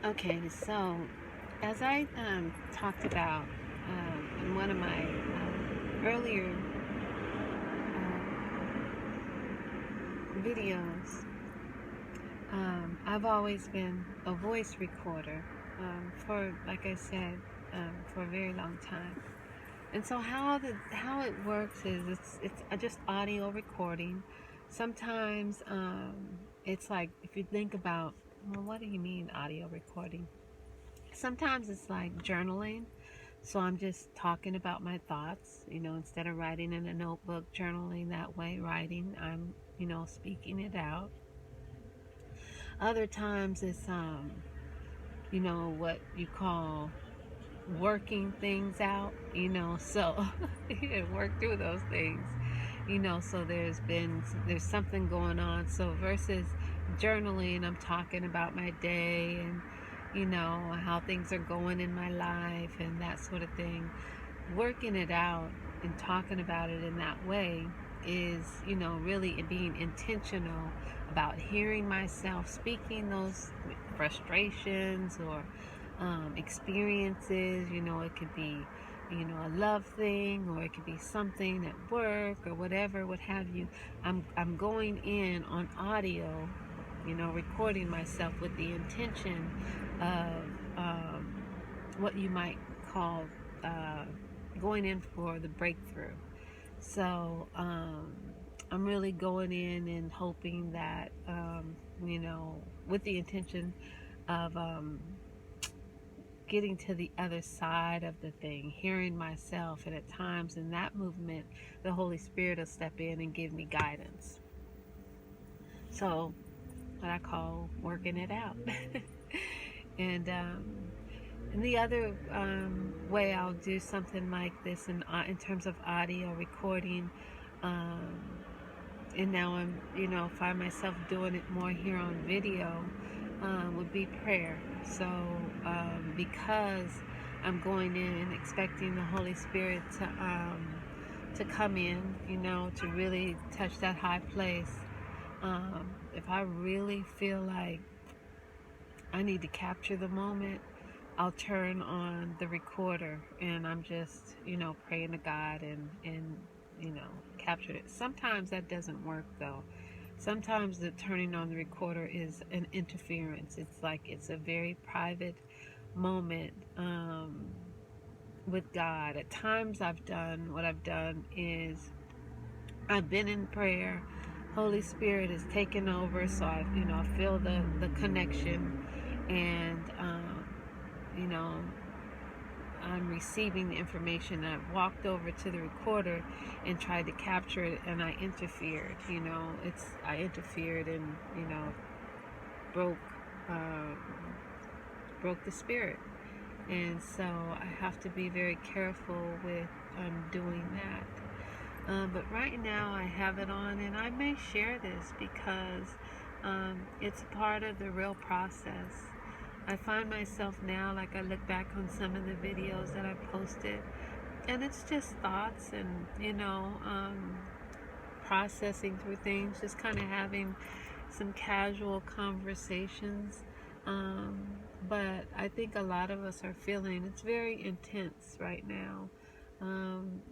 Okay, so as I talked about in one of my earlier videos, I've always been a voice recorder for, like I said, for a very long time. And so how it works is it's just audio recording. Sometimes it's like if you think about, well, what do you mean audio recording? Sometimes it's like journaling. So I'm just talking about my thoughts, instead of writing in a notebook, journaling that way, writing, I'm, speaking it out. Other times it's, what you call working things out, so you work through those things, so there's something going on. So versus journaling, I'm talking about my day and, how things are going in my life and that sort of thing. Working it out and talking about it in that way is, really being intentional about hearing myself speaking those frustrations or experiences. It could be, a love thing, or it could be something at work or whatever, what have you. I'm going in on audio, recording myself with the intention of what you might call uh, going in for the breakthrough. So I'm really going in and hoping that, with the intention of getting to the other side of the thing, hearing myself, and at times in that movement, the Holy Spirit will step in and give me guidance. So, what I call working it out. and And the other way I'll do something like this in terms of audio recording, um, and now I'm, find myself doing it more here on video, would be prayer. So because I'm going in and expecting the Holy Spirit to come in, to really touch that high place. If I really feel like I need to capture the moment, I'll turn on the recorder and I'm just, praying to God and capture it. Sometimes that doesn't work though. Sometimes the turning on the recorder is an interference. It's like it's a very private moment with God. At times what I've done is I've been in prayer. Holy Spirit is taking over, so I feel the connection, and you know, I'm receiving the information. I've walked over to the recorder and tried to capture it, and I interfered. I interfered and broke uh, broke the spirit, and so I have to be very careful with doing that. But right now I have it on, and I may share this because it's part of the real process. I find myself now, like I look back on some of the videos that I posted, and it's just thoughts and, processing through things, just kind of having some casual conversations. Um, but I think a lot of us are feeling it's very intense right now.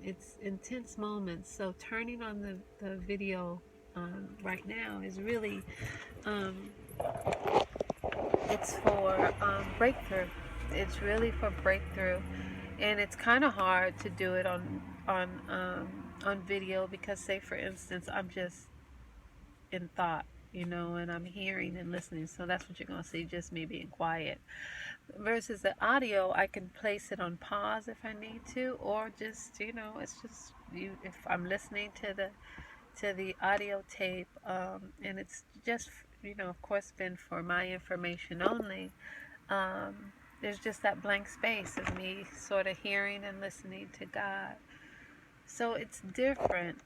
It's intense moments. So turning on the video right now is really um, it's for breakthrough. It's really for breakthrough, and it's kind of hard to do it on video because, say, for instance, I'm just in thought, and I'm hearing and listening. So that's what you're gonna see, just me being quiet. Versus the audio, I can place it on pause if I need to, or just, it's just you. If I'm listening to the audio tape, and it's just, of course, been for my information only. There's just that blank space of me sort of hearing and listening to God. So it's different.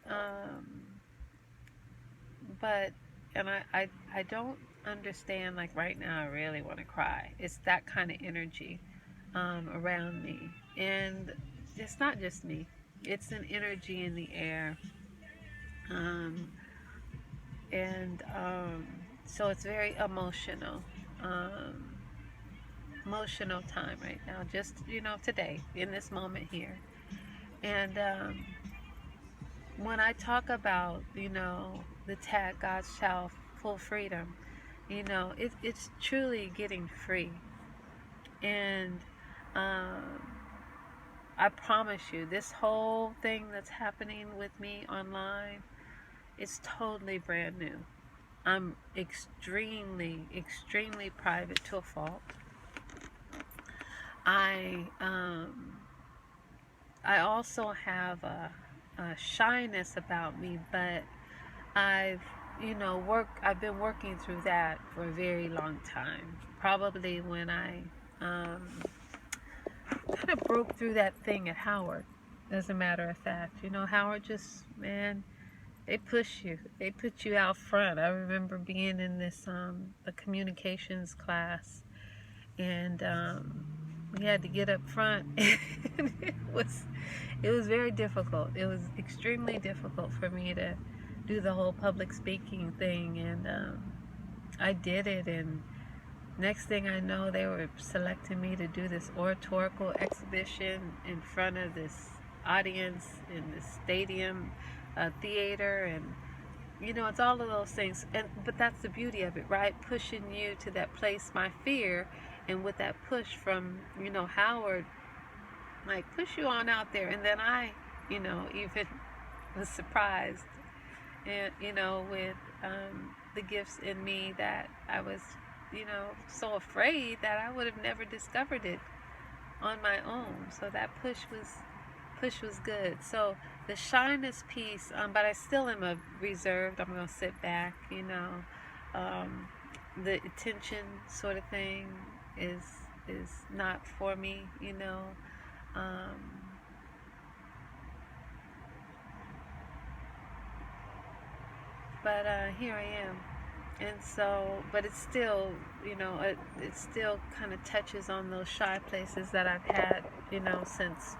But, and I don't understand, like right now, I really want to cry. It's that kind of energy around me. And it's not just me, it's an energy in the air. Um, and so it's very emotional. Um, emotional time right now, just, today, in this moment here. And when I talk about, the tag, God's child, full freedom, it's truly getting free. And um, I promise you, this whole thing that's happening with me online is totally brand new. I'm extremely, extremely private to a fault. I I also have a shyness about me, but I've I've been working through that for a very long time. Probably when I kind of broke through that thing at Howard. As a matter of fact, Howard just, man, they push you. They put you out front. I remember being in this a communications class, and we had to get up front. And it was very difficult. It was extremely difficult for me to do the whole public speaking thing, and I did it. And next thing I know, they were selecting me to do this oratorical exhibition in front of this audience in this stadium theater, and it's all of those things. But that's the beauty of it, right? Pushing you to that place, my fear, and with that push from Howard, like, push you on out there. And then I even was surprised, and with the gifts in me, that I was so afraid that I would have never discovered it on my own. So that push was good. So the shyness piece, but I still am a reserved. I'm gonna sit back. The attention sort of thing is not for me. Um, but here I am. And so, but it's still, it still kind of touches on those shy places that I've had, since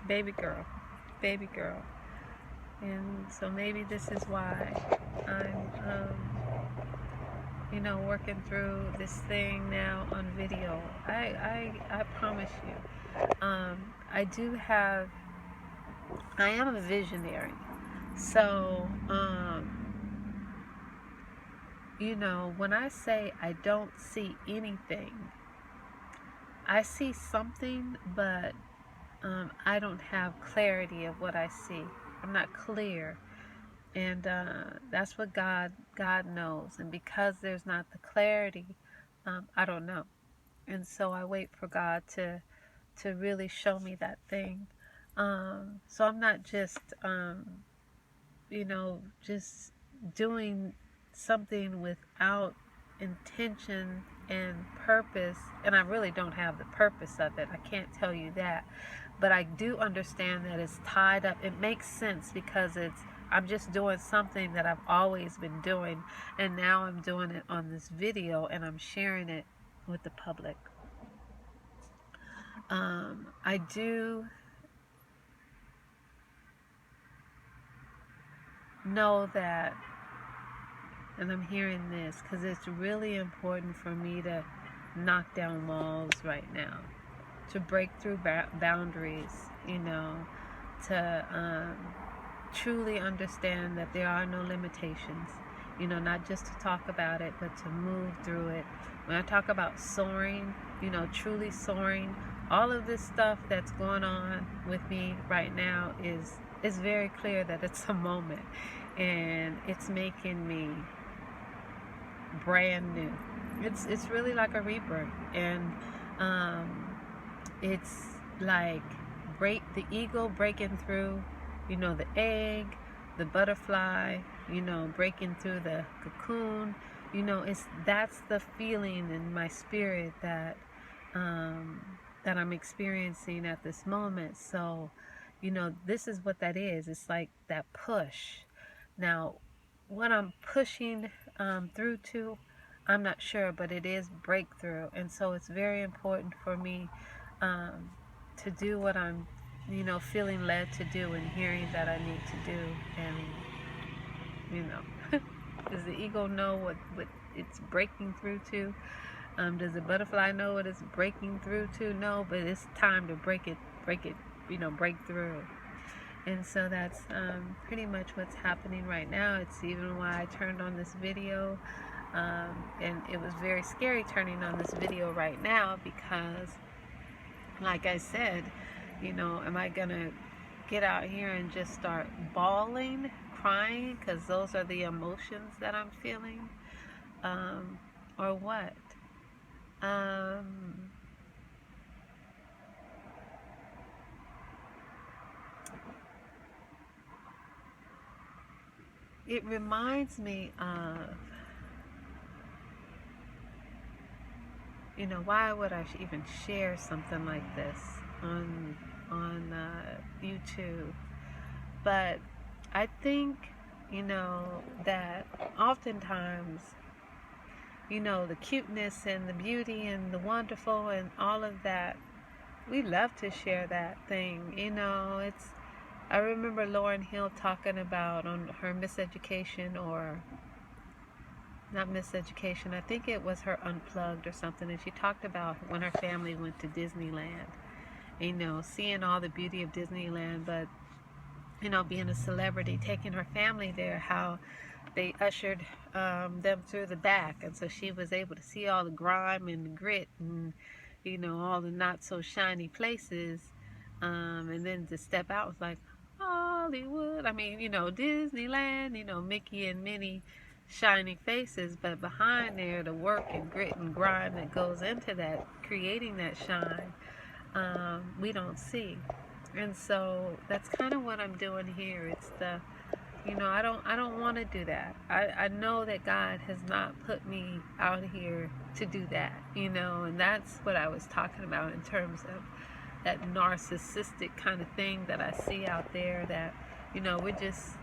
baby girl. And so maybe this is why I'm, working through this thing now on video. I promise you, I am a visionary. So, when I say I don't see anything, I see something, but I don't have clarity of what I see. I'm not clear. And that's what God knows. And because there's not the clarity, I don't know. And so I wait for God to really show me that thing. So I'm not just, just doing something without intention and purpose. And I really don't have the purpose of it. I can't tell you that. But I do understand that it's tied up. It makes sense because I'm just doing something that I've always been doing, and now I'm doing it on this video, and I'm sharing it with the public. I do know that, and I'm hearing this because it's really important for me to knock down walls right now, to break through boundaries, to truly understand that there are no limitations, not just to talk about it, but to move through it. When I talk about soaring, truly soaring, all of this stuff that's going on with me right now is very clear that it's a moment, and it's making me brand new. It's really like a rebirth, and it's like the eagle breaking through, the egg, the butterfly, breaking through the cocoon. That's the feeling in my spirit that I'm experiencing at this moment. So, this is what that is. It's like that push. Now, what I'm pushing through to, I'm not sure, but it is breakthrough. And so it's very important for me to do what I'm, feeling led to do, and hearing that I need to do. And, does the ego know what it's breaking through to? Does the butterfly know what it's breaking through to? No, but it's time to break it, break through. And so that's pretty much what's happening right now. It's even why I turned on this video. And it was very scary turning on this video right now because, like I said, am I going to get out here and just start bawling, crying, because those are the emotions that I'm feeling? Or what? It reminds me of, why would I even share something like this on YouTube? But I think, that oftentimes, the cuteness and the beauty and the wonderful and all of that, we love to share that thing. I remember Lauryn Hill talking about on her Miseducation, or not Miseducation, I think it was her Unplugged or something, and she talked about when her family went to Disneyland, seeing all the beauty of Disneyland, but, being a celebrity, taking her family there, how they ushered them through the back, and so she was able to see all the grime and the grit and, all the not so shiny places, and then to step out was like, Hollywood. I mean, Disneyland, Mickey and Minnie shiny faces, but behind there, the work and grit and grime that goes into that, creating that shine, we don't see. And so that's kind of what I'm doing here. It's the, I don't want to do that. I know that God has not put me out here to do that, and that's what I was talking about in terms of that narcissistic kind of thing that I see out there, that, we're just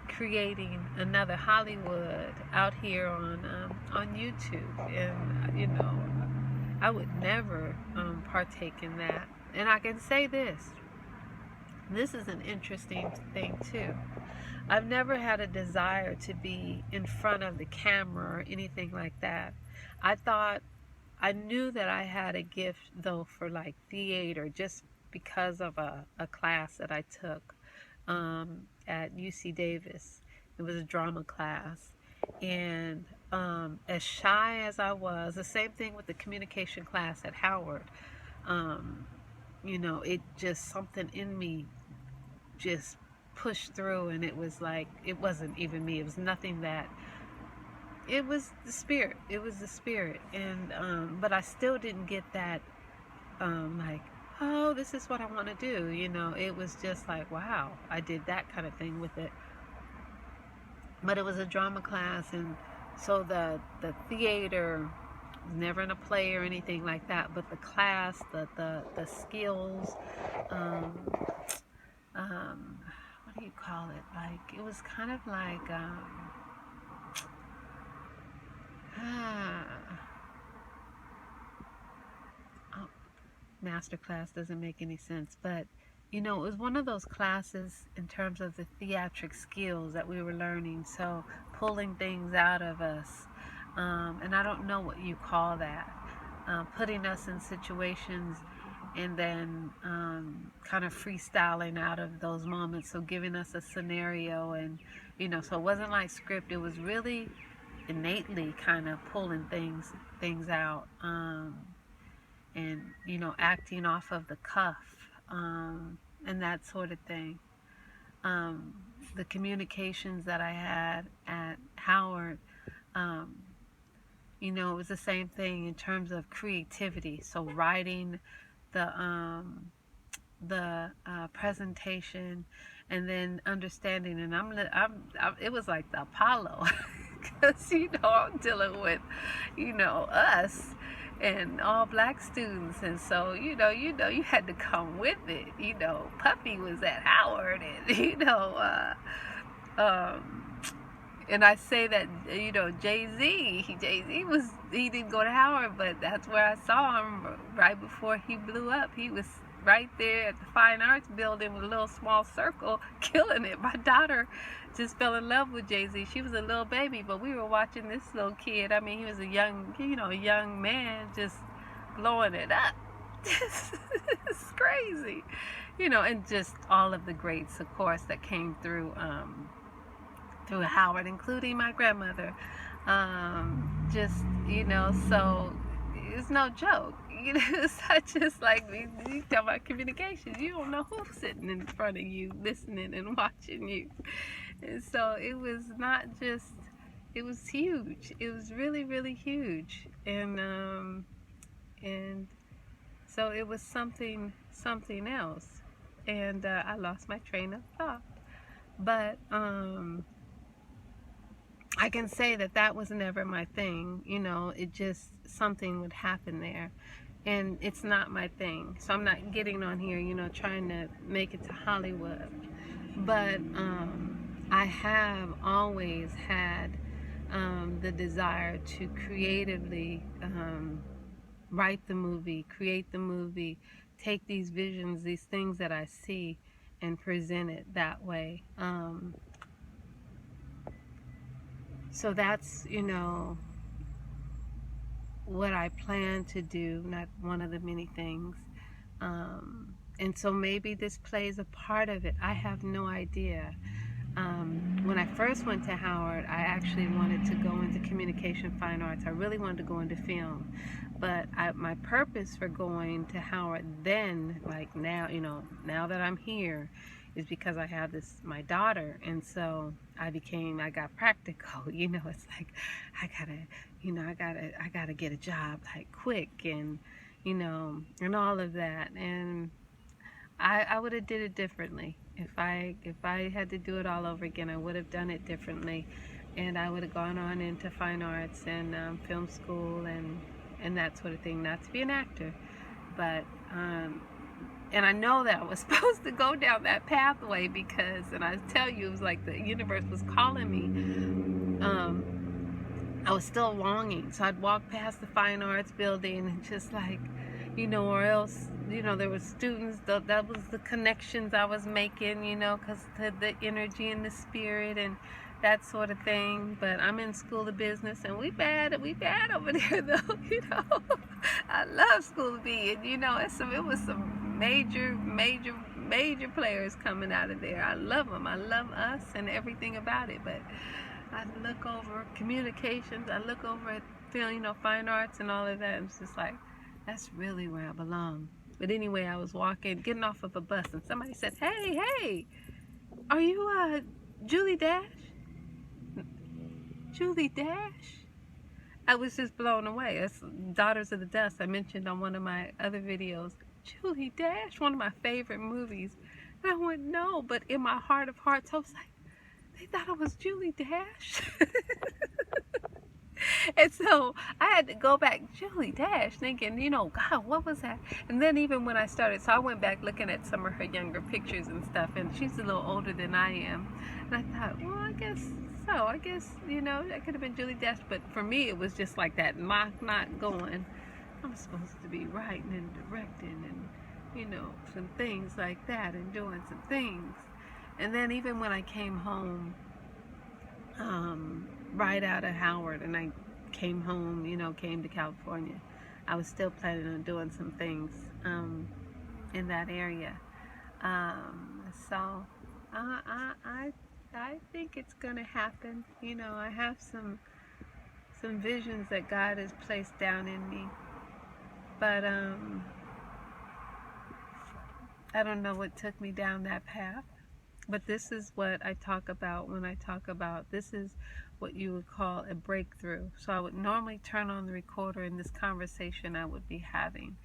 creating another Hollywood out here on YouTube. And, I would never partake in that. And I can say this is an interesting thing too. I've never had a desire to be in front of the camera or anything like that. I knew that I had a gift though for like theater, just because of a class that I took at UC Davis. It was a drama class. And as shy as I was, the same thing with the communication class at Howard, it just, something in me just pushed through, and it was like, it wasn't even me. It was nothing that, it was the spirit. It was the spirit. And, but I still didn't get that, like, oh, this is what I want to do. It was just like, wow, I did that kind of thing with it. But it was a drama class, and so the theater was never in a play or anything like that, but the class, the skills, what do you call it? Like, it was kind of like, master class doesn't make any sense, but it was one of those classes in terms of the theatric skills that we were learning, so pulling things out of us, and I don't know what you call that, putting us in situations and then kind of freestyling out of those moments, so giving us a scenario, and so it wasn't like script, it was really innately kind of pulling things out, and acting off of the cuff, and that sort of thing. The communications that I had at Howard, it was the same thing in terms of creativity. So writing the presentation, and then understanding, and it was like the Apollo, because I'm dealing with us and all black students, and so you had to come with it. Puppy was at Howard, and and I say that Jay-Z he didn't go to Howard, but that's where I saw him right before he blew up. He was right there at the Fine Arts Building with a little small circle, killing it. My daughter just fell in love with Jay-Z. She was a little baby, but we were watching this little kid. I mean, he was a young, young man just blowing it up. It's crazy, and just all of the greats, of course, that came through Howard, including my grandmother. Just, so it's no joke. It's not just like you talk about communication. You don't know who's sitting in front of you, listening and watching you. And so it was not just, it was huge. It was really, really huge. And so it was something else. And I lost my train of thought. But I can say that was never my thing. It just, something would happen there. And it's not my thing. So I'm not getting on here, trying to make it to Hollywood. But I have always had the desire to creatively write the movie, create the movie, take these visions, these things that I see, and present it that way. So that's, what I plan to do, not one of the many things. And so maybe this plays a part of it. I have no idea. When I first went to Howard, I actually wanted to go into communication fine arts. I really wanted to go into film. But my purpose for going to Howard then, like now, now that I'm here, is because I have my daughter. And so I got practical. It's like, I gotta get a job like quick, and, and all of that. And I would have did it differently. If I had to do it all over again, I would have done it differently, and I would have gone on into fine arts and film school and that sort of thing. Not to be an actor, but and I know that I was supposed to go down that pathway because, and I tell you, it was like the universe was calling me. I was still longing, so I'd walk past the fine arts building and just like, or else, there were students, that was the connections I was making, because the energy and the spirit and that sort of thing. But I'm in School of Business, and we bad over there, though. I love School of B, and it was some major players coming out of there. I love them. I love us and everything about it. But I look over communications, I look over at film, fine arts and all of that, and it's just like, that's really where I belong. But anyway, I was getting off of a bus, and somebody said, hey, are you Julie Dash? Julie Dash? I was just blown away. That's Daughters of the Dust, I mentioned on one of my other videos. Julie Dash, one of my favorite movies. And I went, no, but in my heart of hearts, I was like, they thought I was Julie Dash. And so I had to go back, Julie Dash, thinking, God, what was that? And then even when I started, so I went back looking at some of her younger pictures and stuff, and she's a little older than I am. And I thought, well, I guess so. I guess, that could have been Julie Dash. But for me, it was just like that not going. I'm supposed to be writing and directing and, some things like that, and doing some things. And then even when I came home, right out of Howard, and I came home, came to California, I was still planning on doing some things in that area. So I think it's gonna happen. I have some visions that God has placed down in me, but I don't know what took me down that path. But this is what I talk about when I talk about, this is what you would call a breakthrough. So I would normally turn on the recorder in this conversation I would be having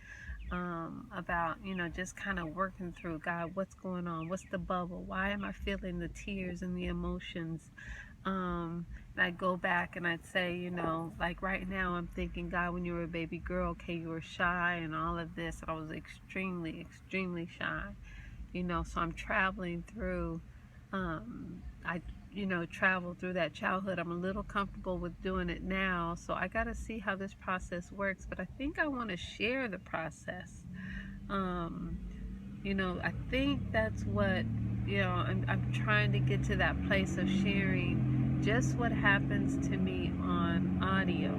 about, just kind of working through, God, what's going on? What's the bubble? Why am I feeling the tears and the emotions? And I'd go back and I'd say, like right now I'm thinking, God, when you were a baby girl, okay, you were shy and all of this. And I was extremely, extremely shy. So I'm traveling through, I traveled through that childhood. I'm a little comfortable with doing it now, so I got to see how this process works. But I think I want to share the process I think that's what, I'm trying to get to that place of sharing just what happens to me on audio.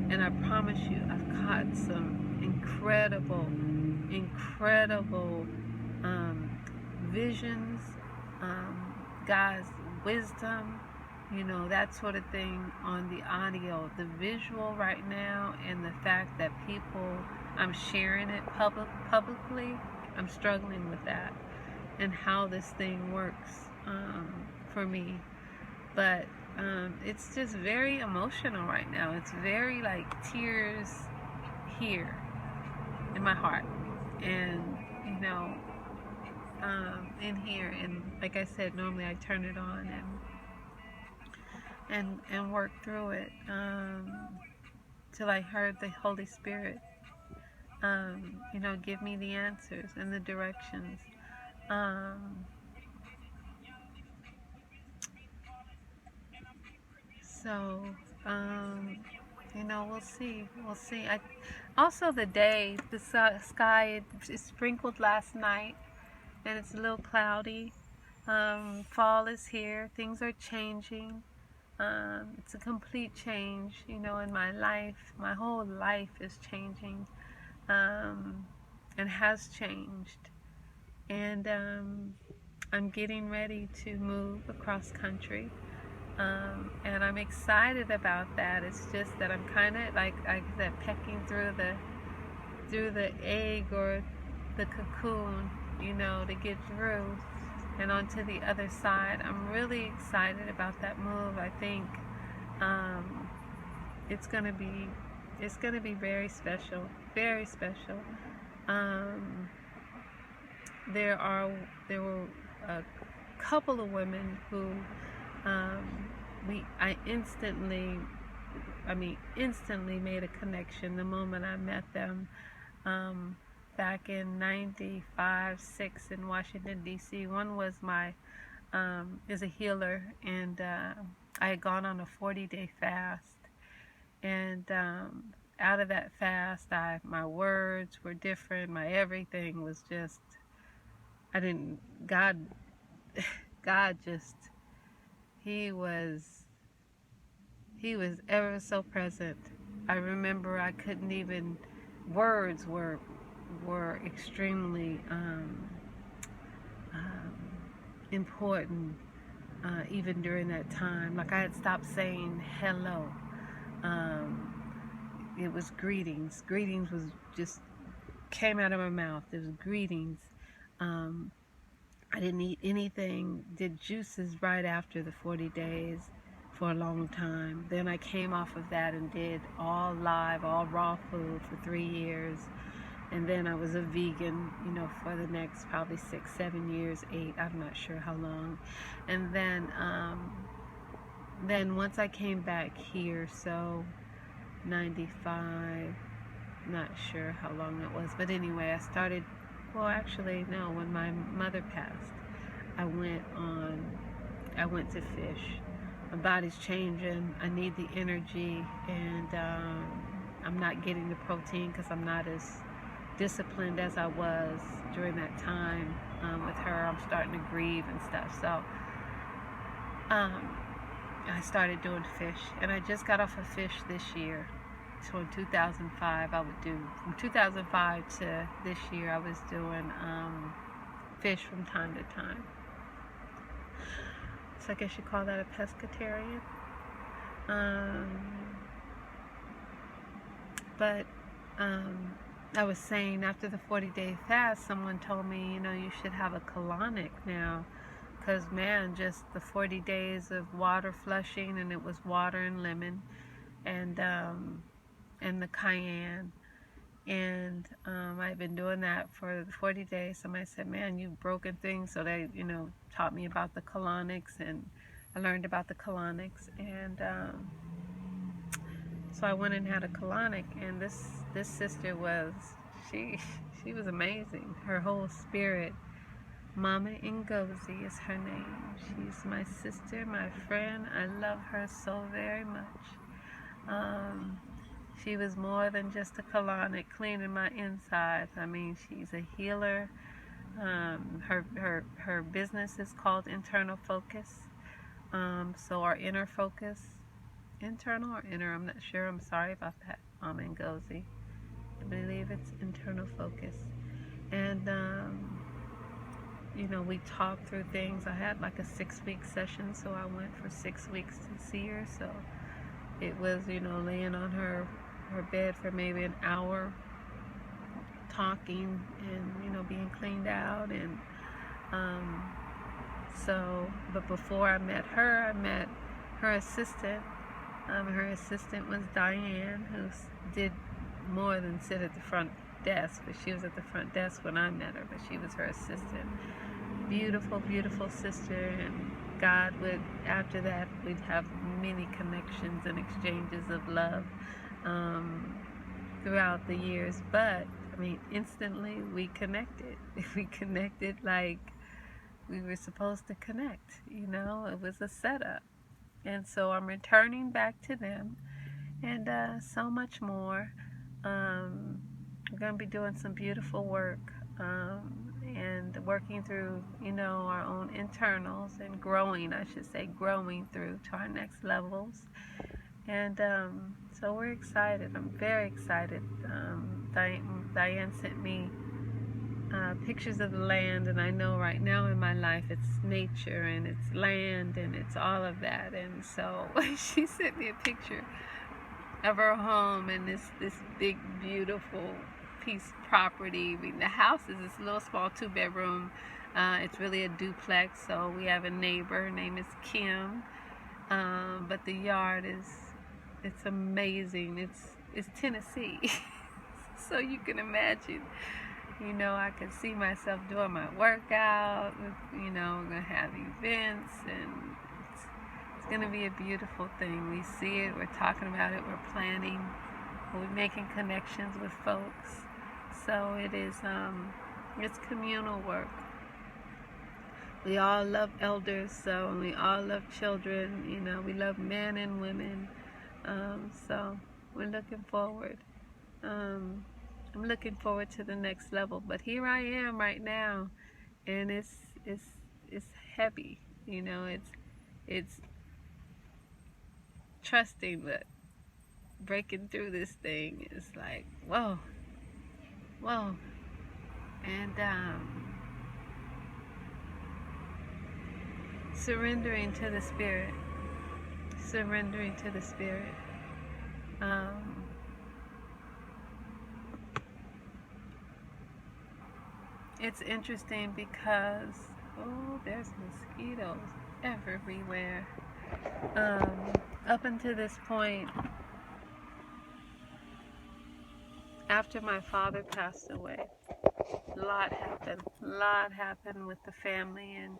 And I promise you, I've caught some incredible visions, God's wisdom, that sort of thing on the audio. The visual right now and the fact that I'm sharing it publicly, I'm struggling with that and how this thing works for me. But it's just very emotional right now. It's very like tears here in my heart, and in here. And like I said, normally I turn it on and work through it till I heard the Holy Spirit, give me the answers and the directions. Um, so, um, we'll see. We'll see. Also, the sky, it sprinkled last night, and it's a little cloudy. Fall is here. Things are changing. It's a complete change, in my life. My whole life is changing, and has changed. And I'm getting ready to move across country. And I'm excited about that. It's just that I'm kind of like I said, pecking through the egg or the cocoon, to get through and onto the other side. I'm really excited about that move. I think it's gonna be very special, very special. Um, there were a couple of women who I instantly made a connection the moment I met them, back in 95, 6 in Washington, D.C. One was is a healer, and I had gone on a 40-day fast. And out of that fast, my words were different. My everything was just, God, God just, He was ever so present. I remember I couldn't even, words were extremely important, even during that time. Like I had stopped saying hello. It was greetings. Greetings was just came out of my mouth. It was greetings. I didn't eat anything. Did juices right after the 40 days for a long time. Then I came off of that and did all live, all raw food for 3 years. And then I was a vegan, for the next probably 6, 7 years, 8, I'm not sure how long. And then once I came back here, so 95, not sure how long it was, but anyway, when my mother passed, I went to fish. My body's changing, I need the energy, and I'm not getting the protein because I'm not as disciplined as I was during that time with her. I'm starting to grieve and stuff, so I started doing fish, and I just got off of fish this year. So in 2005, from 2005 to this year, I was doing fish from time to time. So I guess you call that a pescatarian. But I was saying, after the 40-day fast, someone told me, you should have a colonic now. Because, man, just the 40 days of water flushing, and it was water and lemon, and the cayenne. And I've been doing that for 40 days. Somebody said, man, you've broken things. So they, taught me about the colonics, and I learned about the colonics. And so I went and had a colonic, and this sister she was amazing. Her whole spirit. Mama Ngozi is her name. She's my sister, my friend. I love her so very much. She was more than just a colonic cleaning my insides. I mean, she's a healer. Her business is called Internal Focus. So our inner focus, internal or inner, I'm not sure. I'm sorry about that, Ngozi. I believe it's internal focus. And we talked through things. I had like a 6-week session, so I went for 6 weeks to see her. So it was, laying on her bed for maybe an hour, talking and, being cleaned out. And but before I met her, I met her assistant. Her assistant was Diane, who did more than sit at the front desk, but she was at the front desk when I met her, but she was her assistant. Beautiful, beautiful sister, and God would, after that, we'd have many connections and exchanges of love throughout the years. But, instantly we connected. We connected like we were supposed to connect, it was a setup. And so I'm returning back to them, and so much more. We're going to be doing some beautiful work, and working through, our own internals, and growing, I should say, growing through to our next levels. And so we're excited. I'm very excited. Diane sent me pictures of the land, and I know right now in my life it's nature and it's land and it's all of that. And so she sent me a picture of her home and this big beautiful piece of property. The house is this little small 2-bedroom. It's really a duplex. So we have a neighbor. Her name is Kim. But the yard it's amazing. It's Tennessee. So you can imagine. I could see myself doing my workout. We're going to have events, and it's going to be a beautiful thing. We see it, we're talking about it, we're planning, we're making connections with folks. So it is, it's communal work. We all love elders, so we all love children, we love men and women. So we're looking forward. I'm looking forward to the next level, but here I am right now, and it's heavy, it's trusting, but breaking through this thing is like whoa, and surrendering to the spirit, It's interesting because, there's mosquitoes everywhere. Up until this point, after my father passed away, a lot happened with the family, and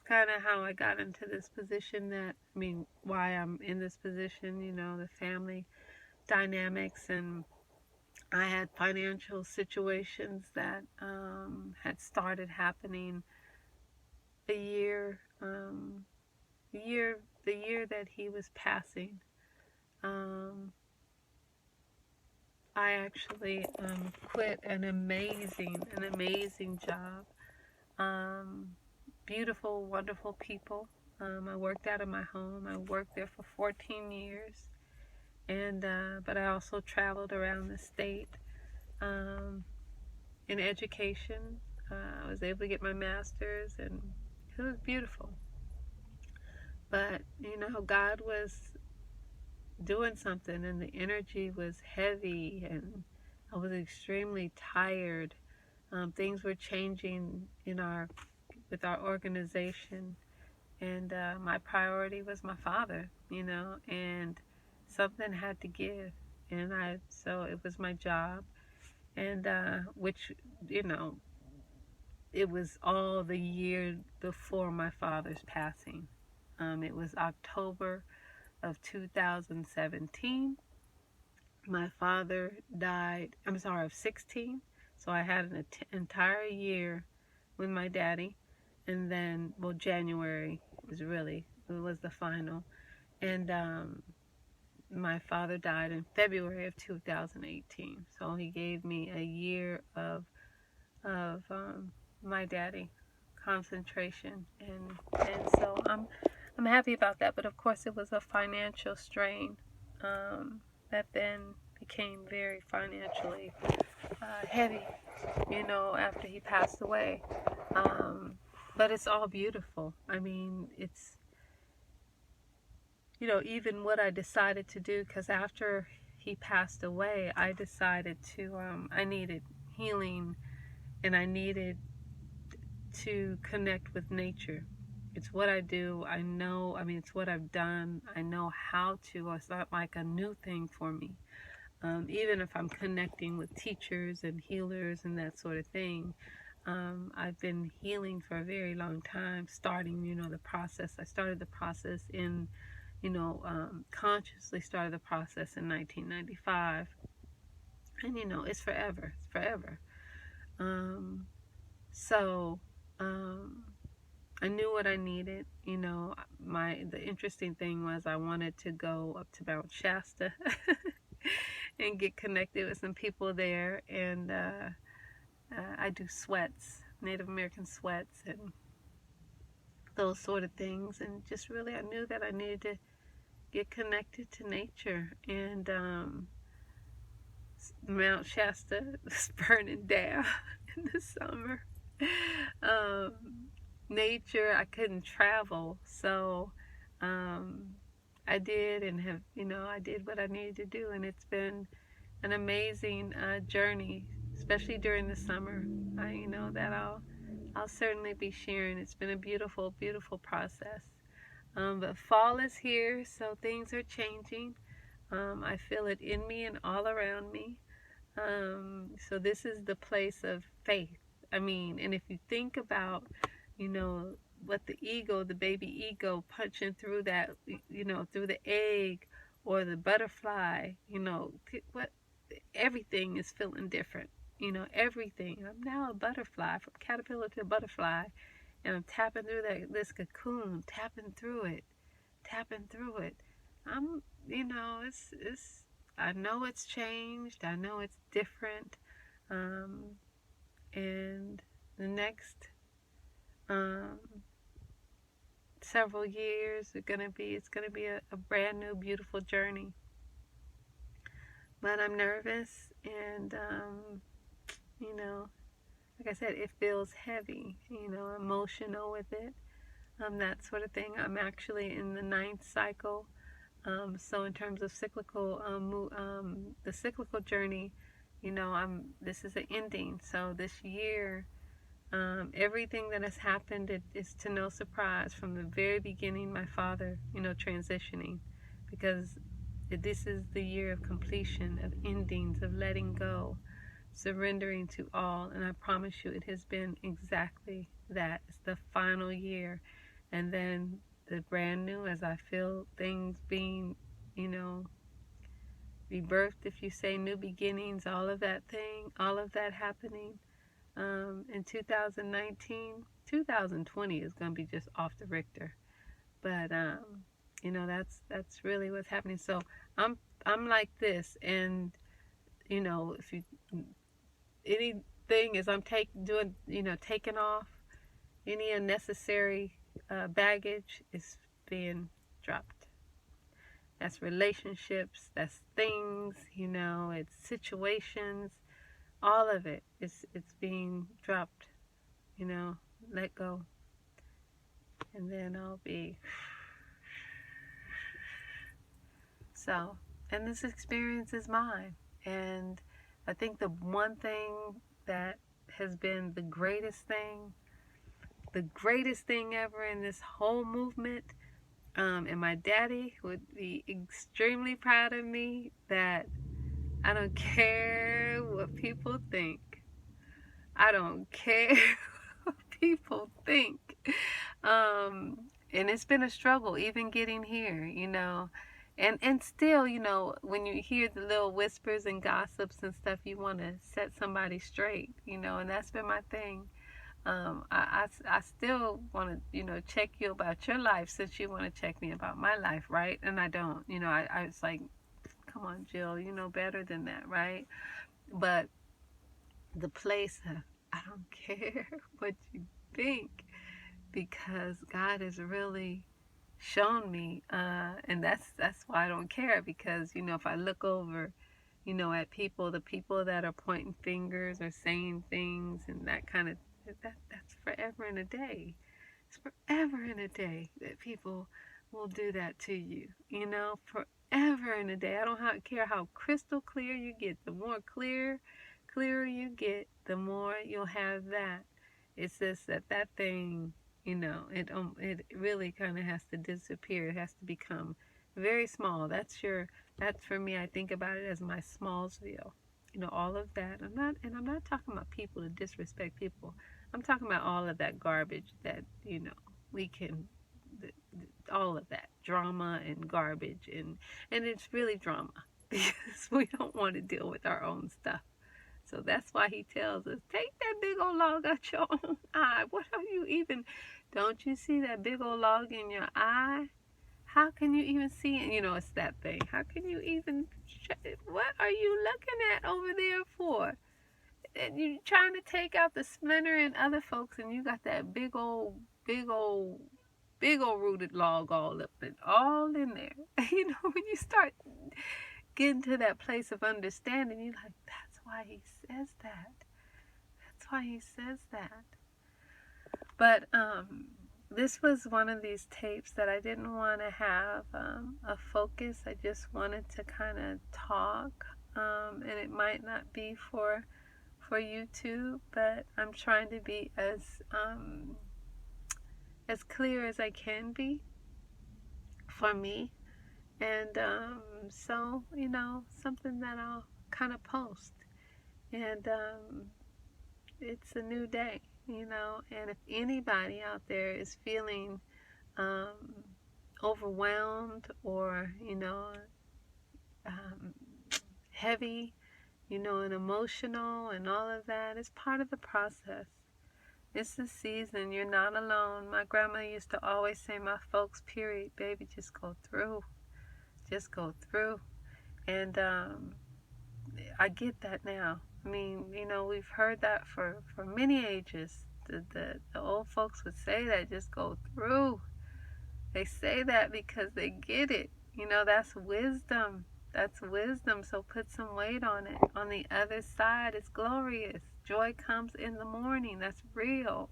kind of how I got into this position why I'm in this position, the family dynamics, and I had financial situations that had started happening the year that he was passing. I actually quit an amazing job. Beautiful, wonderful people. I worked out of my home. I worked there for 14 years. And but I also traveled around the state in education. I was able to get my master's, and it was beautiful. But God was doing something, and the energy was heavy, and I was extremely tired. Things were changing with our organization, and my priority was my father, and something had to give, and so it was my job, and which it was all the year before my father's passing. It was October of 2017. My father died, of 16. So I had an entire year with my daddy. And then, January was the final. And my father died in February of 2018. So he gave me a year of my daddy, concentration, and so I'm happy about that. But of course, it was a financial strain that then became very financially heavy, after he passed away. But it's all beautiful. I mean, it's, even what I decided to do, because after he passed away, I decided to, I needed healing, and I needed to connect with nature. It's what I do. I know, I mean, it's what I've done. I know how to. It's not like a new thing for me. Even if I'm connecting with teachers and healers and that sort of thing, I've been healing for a very long time, starting, the process. I started the process in, consciously started the process in 1995. And, it's forever. It's forever. So, I knew what I needed. The interesting thing was I wanted to go up to Mount Shasta and get connected with some people there. And I do sweats, Native American sweats, and those sort of things. And just really, I knew that I needed to get connected to nature. And Mount Shasta was burning down in the summer. Um, Nature, I couldn't travel, so I did, and I did what I needed to do, and it's been an amazing journey, especially during the summer. That I'll certainly be sharing. It's been a beautiful, beautiful process. But fall is here, so things are changing. I feel it in me and all around me. So this is the place of faith. I mean, and if you think about, what the ego, the baby ego, punching through that, through the egg or the butterfly, what everything is feeling different. Everything. I'm now a butterfly, from caterpillar to butterfly, and I'm tapping through this cocoon, tapping through it, tapping through it. I'm, it's. I know it's changed. I know it's different. Um, and the next um, several years it's gonna be a brand new, beautiful journey. But I'm nervous, and like I said, it feels heavy. Emotional with it. That sort of thing. I'm actually in the ninth cycle. So in terms of cyclical, the cyclical journey, this is an ending. So this year, everything that has happened is to no surprise. From the very beginning, my father, transitioning, because this is the year of completion, of endings, of letting go, surrendering to all. And I promise you, it has been exactly that. It's the final year, and then the brand new, as I feel things being, rebirthed, if you say, new beginnings, all of that happening. In 2019, 2020 is going to be just off the Richter, but that's really what's happening. So I'm like this, and if you anything is I'm taking off, any unnecessary baggage is being dropped. That's relationships, that's things, it's situations, all of it. It's being dropped, let go. And then I'll be so, and this experience is mine. And I think the one thing that has been the greatest thing ever in this whole movement, and my daddy would be extremely proud of me, that I don't care what people think. I don't care what people think. And it's been a struggle even getting here, And still, when you hear the little whispers and gossips and stuff, you want to set somebody straight, and that's been my thing. I still want to, check you about your life, since you want to check me about my life, right? And I don't, I was like, come on, Jill, you know better than that, right? But the place I don't care what you think, because God has really shown me, and that's why I don't care, because if I look over, at people, the people that are pointing fingers or saying things and that kind of that's forever and a day. It's forever and a day that people will do that to you. Forever and a day. I don't care how crystal clear you get. The more clearer you get, the more you'll have that. It's just that thing, it really kind of has to disappear. It has to become very small. That's for me. I think about it as my Smallsville. All of that. I'm not talking about people to disrespect people. I'm talking about all of that garbage that we can, all of that drama and garbage, and it's really drama because we don't want to deal with our own stuff. So that's why he tells us, take that big old log out your own eye. What are you even? Don't you see that big old log in your eye? How can you even see it? It's that thing. How can you even? What are you looking at over there for? And you're trying to take out the splinter in other folks, and you got that big old, big old rooted log all up and all in there. When you start getting to that place of understanding, you're like, that's why he says that. That's why he says that. But this was one of these tapes that I didn't want to have a focus. I just wanted to kind of talk, and it might not be for YouTube, but I'm trying to be as clear as I can be for me. And so, something that I'll kind of post. And it's a new day, and if anybody out there is feeling overwhelmed or, heavy, and emotional and all of that, it's part of the process. It's the season. You're not alone. My grandma used to always say, my folks, period, baby, just go through. Just go through. And I get that now. I mean, we've heard that for many ages. The old folks would say that, just go through. They say that because they get it. That's wisdom. That's wisdom. So put some weight on it. On the other side, it's glorious. Joy comes in the morning. That's real.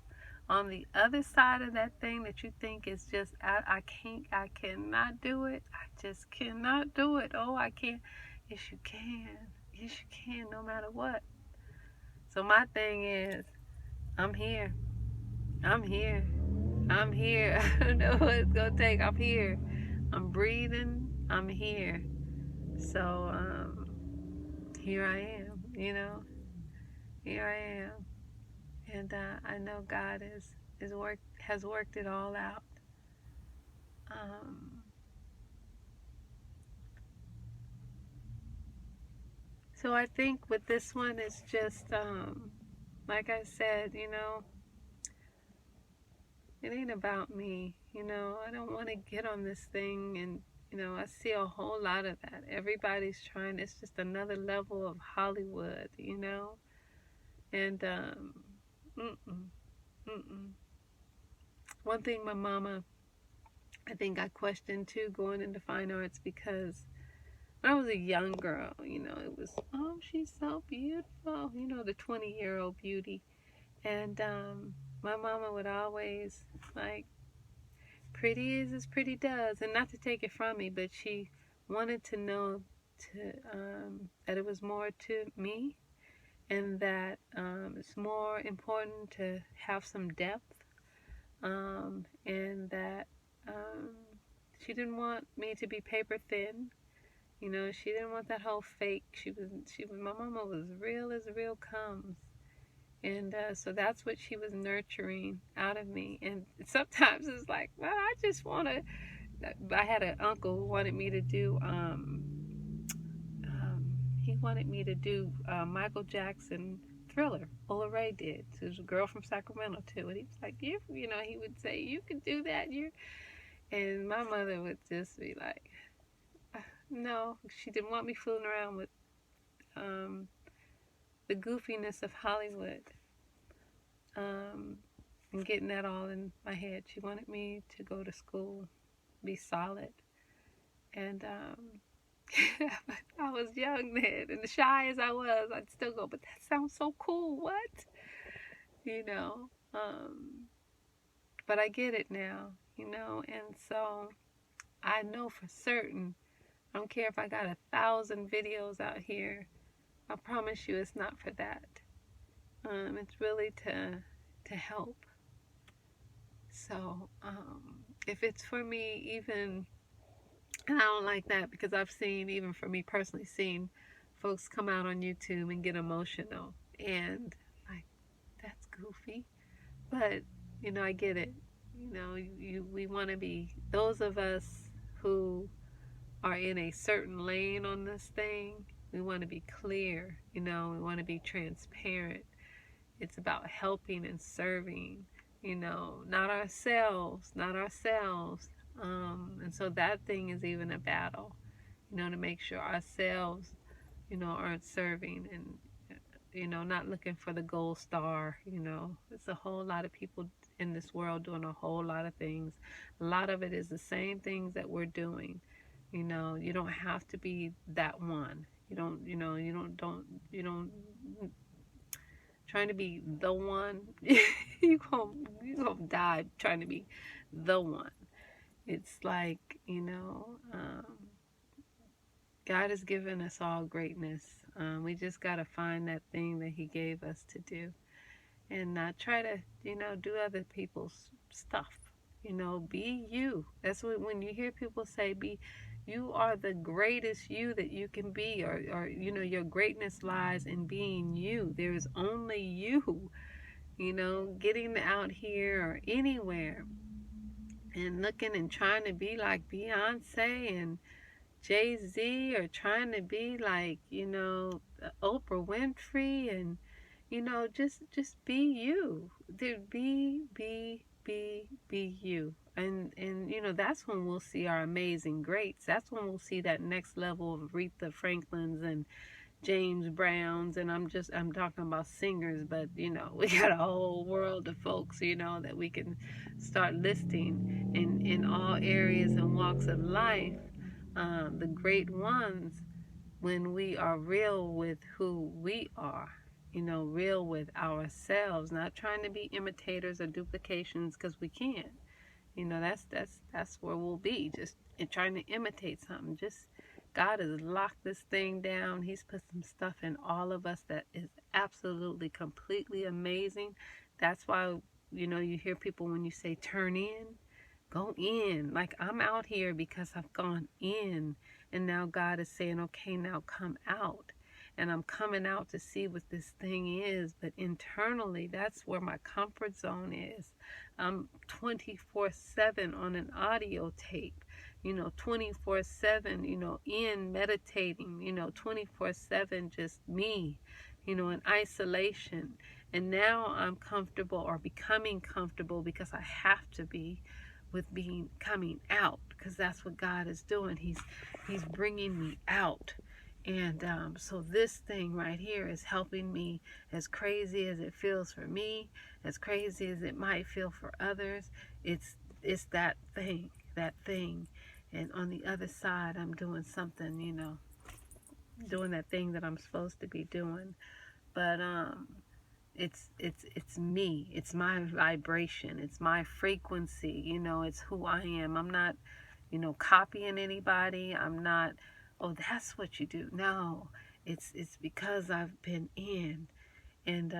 On the other side of that thing that you think is just, I cannot do it. I just cannot do it. Oh, I can't. Yes, you can. Yes, you can, no matter what. So my thing is, I'm here. I'm here. I'm here. I don't know what it's going to take. I'm here. I'm breathing. I'm here. So, here I am, Here I am. And I know God has worked it all out. So I think with this one, it's just, like I said, it ain't about me. I don't want to get on this thing, and I see a whole lot of that. Everybody's trying. It's just another level of Hollywood, and one thing my mama, I think I questioned too, going into fine arts, because when I was a young girl, it was, oh, she's so beautiful, the 20-year-old beauty. And my mama would always, like, pretty is as pretty does. And not to take it from me, but she wanted to know that it was more to me, and that it's more important to have some depth, and that she didn't want me to be paper thin. She didn't want that whole fake. My mama was real as real comes. And so that's what she was nurturing out of me. And sometimes it's like, well, I just want to. I had an uncle who wanted me to do. He wanted me to do Michael Jackson Thriller. Ola Ray did. So there's a girl from Sacramento too, and he was like, he would say, you can do that. And my mother would just be like, no, she didn't want me fooling around with the goofiness of Hollywood. and getting that all in my head. She wanted me to go to school, be solid. And I was young then, and shy as I was, I'd still go, but that sounds so cool. What? You know? But I get it now, and so I know for certain, I don't care if I got 1,000 videos out here, I promise you it's not for that. It's really to help. So if it's for me, even, and I don't like that because I've seen, even for me personally, seen folks come out on YouTube and get emotional, and like, that's goofy. But I get it. We want to be, those of us who are in a certain lane on this thing, we want to be clear. We want to be transparent. It's about helping and serving, not ourselves, not ourselves. And so that thing is even a battle, to make sure ourselves, aren't serving, and, not looking for the gold star. It's a whole lot of people in this world doing a whole lot of things. A lot of it is the same things that we're doing. You don't have to be that one. You don't trying to be the one. you gonna die trying to be the one. It's like, God has given us all greatness. We just got to find that thing that he gave us to do, and not try to, do other people's stuff. Be you. That's what, when you hear people say, you are the greatest you that you can be, or your greatness lies in being you. There is only you, getting out here or anywhere and looking and trying to be like Beyonce and Jay-Z, or trying to be like, Oprah Winfrey, and, just be you. Be you. And that's when we'll see our amazing greats. That's when we'll see that next level of Aretha Franklin's and James Brown's, and I'm talking about singers, but we got a whole world of folks, that we can start listing in all areas and walks of life. The great ones, when we are real with who we are, real with ourselves, not trying to be imitators or duplications, because we can't. That's where we'll be, just trying to imitate something. Just, God has locked this thing down. He's put some stuff in all of us that is absolutely, completely amazing. That's why, you hear people, when you say turn in, go in. Like, I'm out here because I've gone in, and now God is saying, okay, now come out. And I'm coming out to see what this thing is. But internally, that's where my comfort zone is. I'm 24/7 on an audio tape, 24/7, in meditating, 24/7, just me, in isolation. And now I'm comfortable, or becoming comfortable, because I have to be, with coming out, because that's what God is doing. He's bringing me out. And so this thing right here is helping me, as crazy as it feels for me, as crazy as it might feel for others. It's that thing. And on the other side, I'm doing something, doing that thing that I'm supposed to be doing. But it's me. It's my vibration. It's my frequency. It's who I am. I'm not, copying anybody. I'm not, oh, that's what you do. No, it's because I've been in. And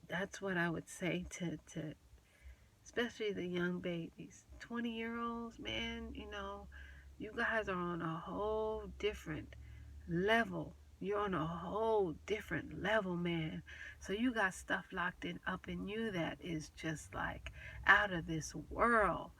that's what I would say to especially the young babies, 20-year-olds, man. You guys are on a whole different level. You're on a whole different level, man. So you got stuff locked up in you that is just like out of this world.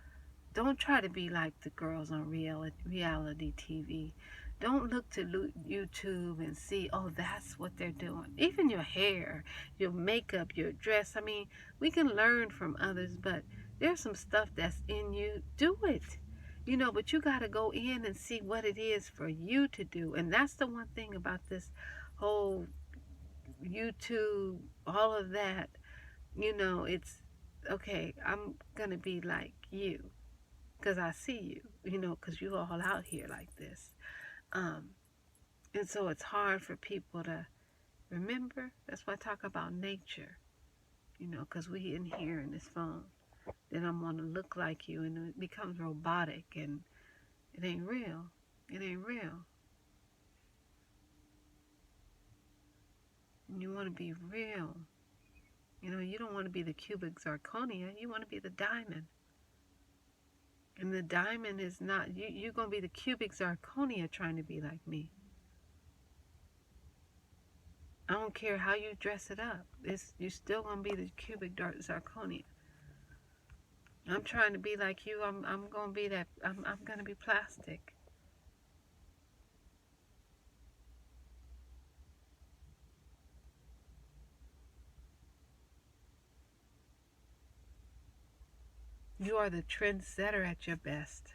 Don't try to be like the girls on reality TV. Don't look to YouTube and see, oh, that's what they're doing. Even your hair, your makeup, your dress. I mean, we can learn from others, but there's some stuff that's in you. Do it. But you got to go in and see what it is for you to do. And that's the one thing about this whole YouTube, all of that. It's okay. I'm gonna be like you because I see you. Because you all out here like this. Um, and so it's hard for people to remember. That's why I talk about nature. Because we in here in this phone. Then I'm gonna look like you, and it becomes robotic, and it ain't real. It ain't real. And you want to be real. You don't want to be the cubic zirconia. You want to be the diamond. And the diamond is not, you're going to be the cubic zirconia trying to be like me. I don't care how you dress it up. You're still going to be the cubic zirconia. I'm trying to be like you. I'm going to be that. I'm going to be plastic. You are the trendsetter at your best.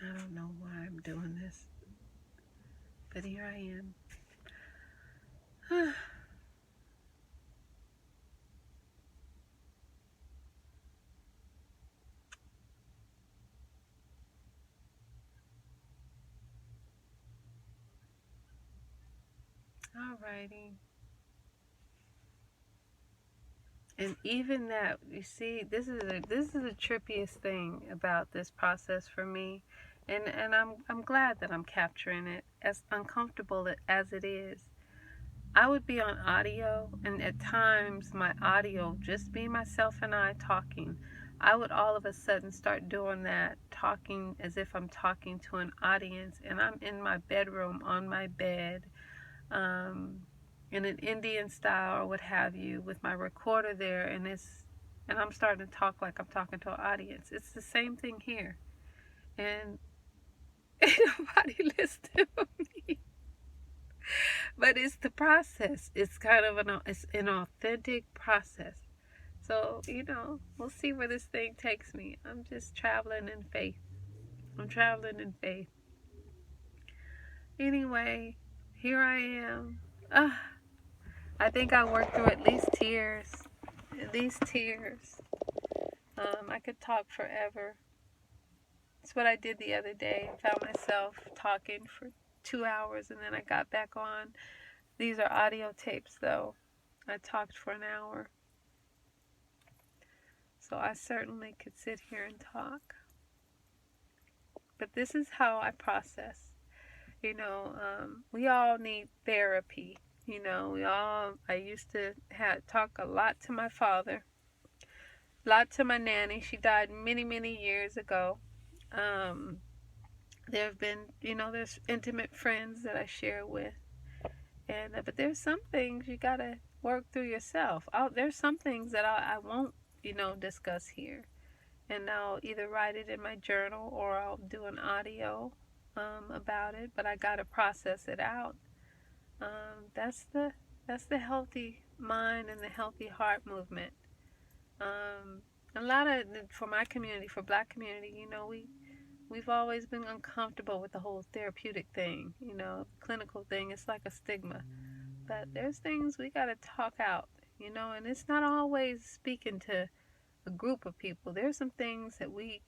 I don't know why I'm doing this, but here I am. Alrighty. And even that, you see, this is the trippiest thing about this process for me, and I'm glad that I'm capturing it, as uncomfortable as it is. I would be on audio, and at times my audio, just be myself and I talking, I would all of a sudden start doing that, talking as if I'm talking to an audience, and I'm in my bedroom on my bed, um, in an Indian style or what have you, with my recorder there, and I'm starting to talk like I'm talking to an audience. It's the same thing here, and ain't nobody listening to me. But it's the process. It's kind of an authentic process. So we'll see where this thing takes me. I'm just traveling in faith. I'm traveling in faith. Anyway, here I am. I think I worked through at least tears. At least tears. I could talk forever. It's what I did the other day. I found myself talking for 2 hours, and then I got back on. These are audio tapes, though. I talked for an hour. So I certainly could sit here and talk. But this is how I process. We all need therapy. I used to talk a lot to my father, a lot to my nanny. She died many, many years ago. Um, there have been, there's intimate friends that I share with. But there's some things you got to work through yourself. There's some things that I won't, discuss here. And I'll either write it in my journal or I'll do an audio about it. But I got to process it out. That's the healthy mind and the healthy heart movement. A lot of, for my community, for Black community, we've always been uncomfortable with the whole therapeutic thing, clinical thing. It's like a stigma. But there's things we got to talk out, and it's not always speaking to a group of people. There's some things that we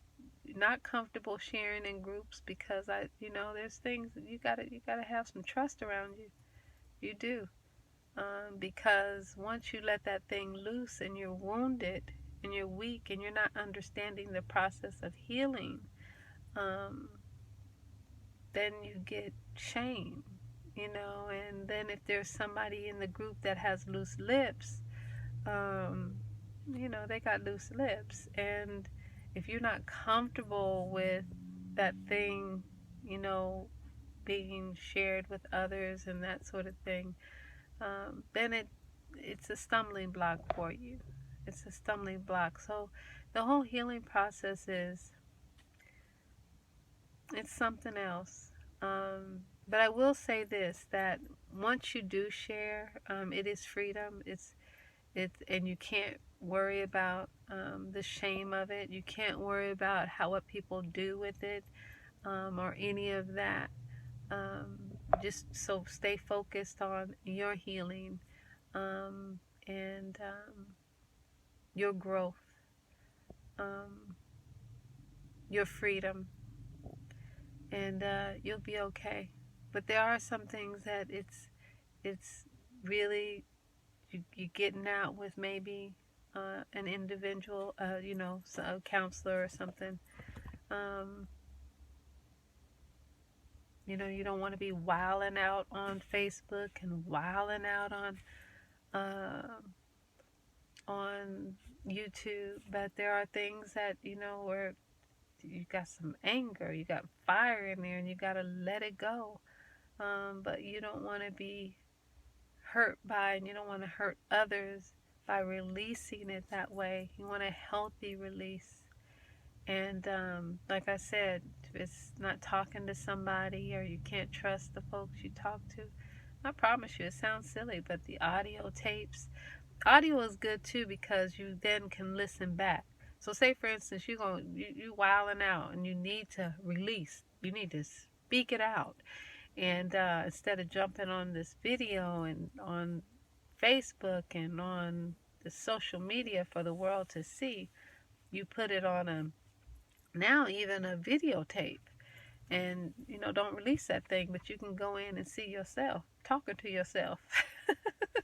not comfortable sharing in groups because there's things that you gotta have some trust around you. You do. Because once you let that thing loose and you're wounded and you're weak and you're not understanding the process of healing, um, then you get shame, and then if there's somebody in the group that has loose lips, um, they got loose lips. And if you're not comfortable with that thing, being shared with others and that sort of thing, then it's a stumbling block for you. It's a stumbling block. So the whole healing process it's something else. But I will say this, that once you do share, it is freedom. And you can't worry about the shame of it. You can't worry about what people do with it. or any of that. Um, just so stay focused on your healing, um, and your growth, um, your freedom, and you'll be okay. But there are some things that it's really you getting out with maybe an individual, a counselor or something. Um, you don't want to be wilding out on Facebook and wilding out uh, on YouTube. But there are things that where you got some anger, you got fire in there, and you got to let it go. But you don't want to be hurt by, and you don't want to hurt others by releasing it that way. You want a healthy release. And like I said, if it's not talking to somebody or you can't trust the folks you talk to, I promise you, it sounds silly, but the audio tapes, audio is good too because you then can listen back. So say for instance, you wilding out and you need to release, you need to speak it out. And instead of jumping on this video and on Facebook and on the social media for the world to see, you put it on now even a videotape. And don't release that thing, but you can go in and see yourself talking to yourself.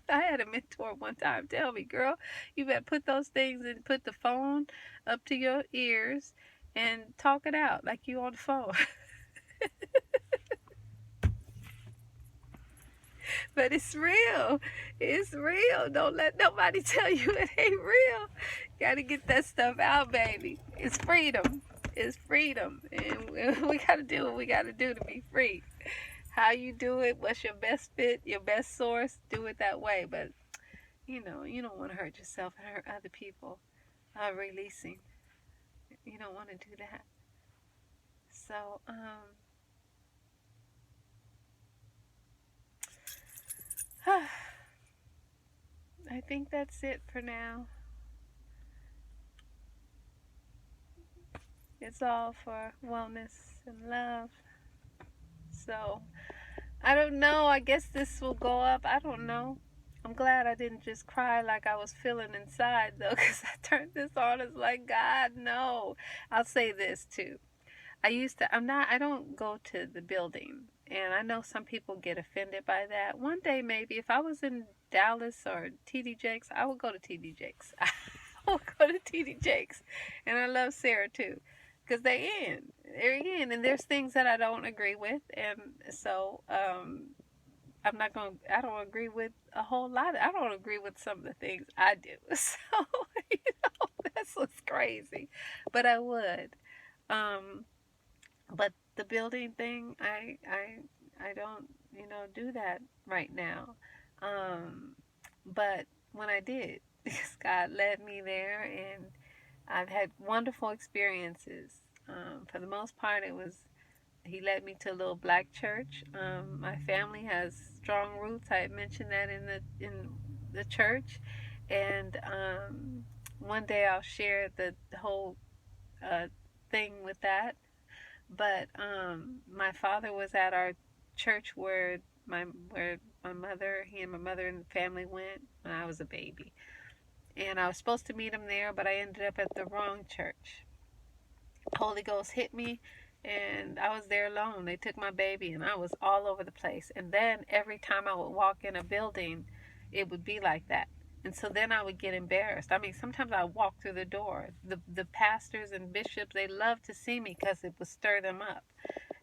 I had a mentor one time tell me, girl, you better put those things and put the phone up to your ears and talk it out like you on the phone. But it's real. It's real. Don't let nobody tell you it ain't real. Gotta get that stuff out, baby. It's freedom. It's freedom. And we gotta do what we gotta do to be free. How you do it, what's your best fit, your best source, do it that way. But you don't want to hurt yourself and hurt other people releasing. You don't want to do that. So, I think that's it for now. It's all for wellness and love. So, I don't know. I guess this will go up. I don't know. I'm glad I didn't just cry like I was feeling inside, though, because I turned this on. It's like, God, no. I'll say this, too. I don't go to the building. And I know some people get offended by that. One day, maybe, if I was in Dallas or TD Jakes, I would go to TD Jakes. I would go to TD Jakes. And I love Sarah, too. Because they're in, and there's things that I don't agree with, and so I don't agree with a whole lot. I don't agree with some of the things I do. So, that's what's crazy. But I would. Um, but the building thing, I don't, do that right now. Um, but when I did, because God led me there, and I've had wonderful experiences. For the most part, he led me to a little black church. My family has strong roots. I had mentioned that in the church, and one day I'll share the whole uh, thing with that. But my father was at our church where my mother, he and my mother and the family went when I was a baby, and I was supposed to meet him there, but I ended up at the wrong church. Holy Ghost hit me, and I was there alone. They took my baby, and I was all over the place. And then every time I would walk in a building, it would be like that. And so then I would get embarrassed. I mean, sometimes I would walk through the door. The pastors and bishops, they love to see me because it would stir them up.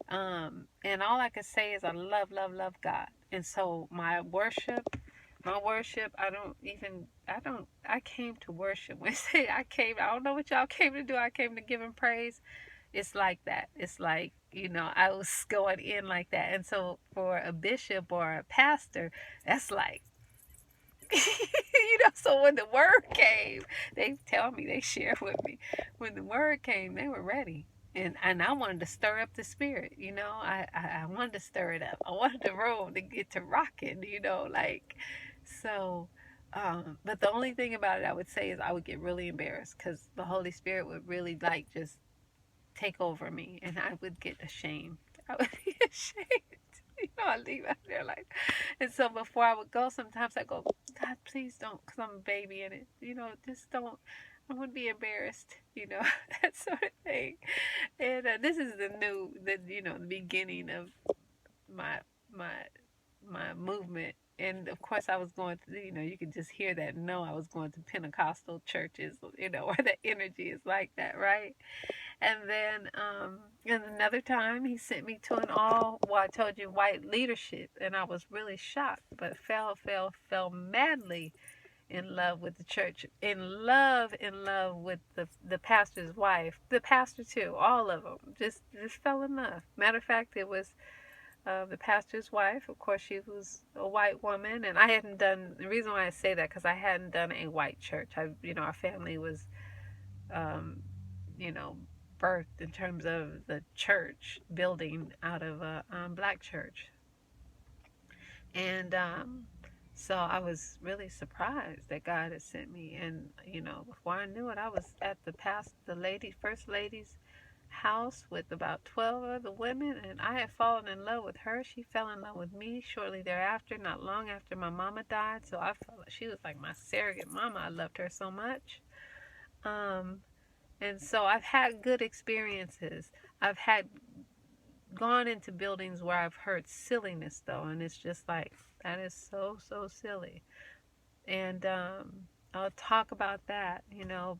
And all I could say is I love, love, love God. And so I came to worship. When I say I don't know what y'all came to do. I came to give him praise. It's like that. It's like, I was going in like that. And so for a bishop or a pastor, that's like, so when the word came, they tell me, they share with me, when the word came, they were ready. And I wanted to stir up the spirit, I wanted to stir it up. I wanted the room to get to rocking, so, but the only thing about it I would say is I would get really embarrassed because the Holy Spirit would really just take over me, and I would get ashamed. I would be ashamed. I leave out there like, and so before I would go, sometimes I go, God, please don't, because I'm a baby in it. Just don't. I wouldn't be embarrassed. That sort of thing. And this is the beginning of my my my movement. And of course, I was going to, you could just hear that. No, I was going to Pentecostal churches, where the energy is like that, right? And then, and another time, he sent me to I told you, white leadership, and I was really shocked, but fell madly in love with the church, in love with the pastor's wife, the pastor too, all of them, just fell in love. Matter of fact, it was the pastor's wife. Of course, she was a white woman, and I hadn't done. The reason why I say that, because I hadn't done a white church. Our family was, um, you know, birthed in terms of the church building out of a black church, and so I was really surprised that God had sent me. And before I knew it, I was at the first lady's house with about 12 other women, and I had fallen in love with her. She fell in love with me shortly thereafter, not long after my mama died. So I felt like she was like my surrogate mama. I loved her so much. Um, and so I've had good experiences. I've had gone into buildings where I've heard silliness though, and it's just like, that is so, so silly. And I'll talk about that,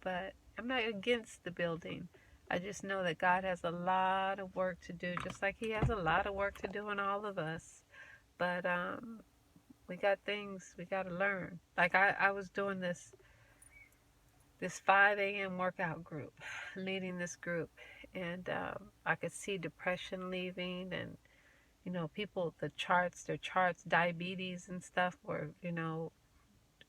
but I'm not against the building. I just know that God has a lot of work to do, just like He has a lot of work to do in all of us. But we got things we got to learn. Like I was doing this 5 a.m. workout group, leading this group, and I could see depression leaving, and people, their charts, diabetes and stuff were,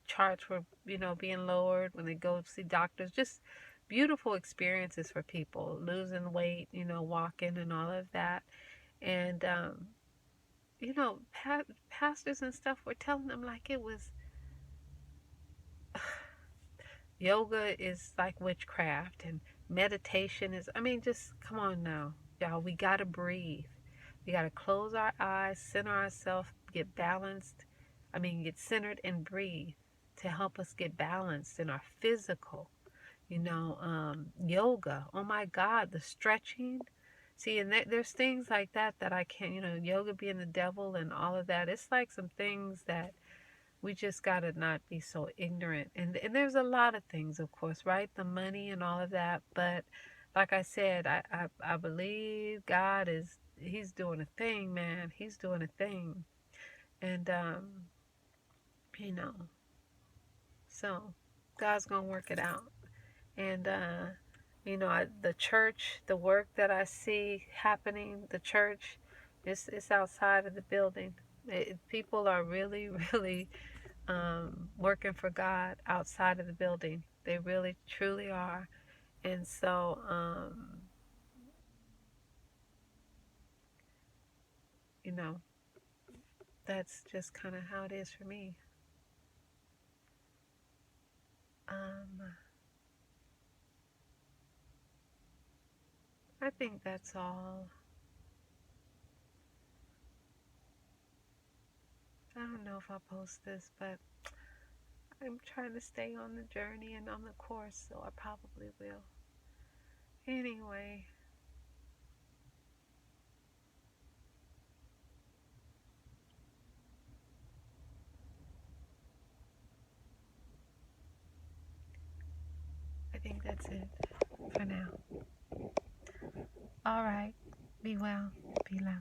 charts were, being lowered when they go see doctors. Just beautiful experiences for people, losing weight, walking and all of that. And, pastors and stuff were telling them like it was, yoga is like witchcraft, and meditation is, just come on now, y'all. We got to breathe. We got to close our eyes, center ourselves, get balanced. Get centered and breathe to help us get balanced in our physical. Yoga. Oh my God, the stretching. See, and there's things like that I can't, yoga being the devil and all of that. It's like some things that we just got to not be so ignorant. And there's a lot of things, of course, right? The money and all of that. But like I said, I believe God He's doing a thing, man. He's doing a thing. And, you know, so God's going to work it out. And, the church, the work that I see happening, the church, it's outside of the building. People are really, really working for God outside of the building. They really, truly are. And so, that's just kind of how it is for me. I think that's all. I don't know if I'll post this, but I'm trying to stay on the journey and on the course, so I probably will. Anyway, I think that's it for now. All right. Be well. Be loud.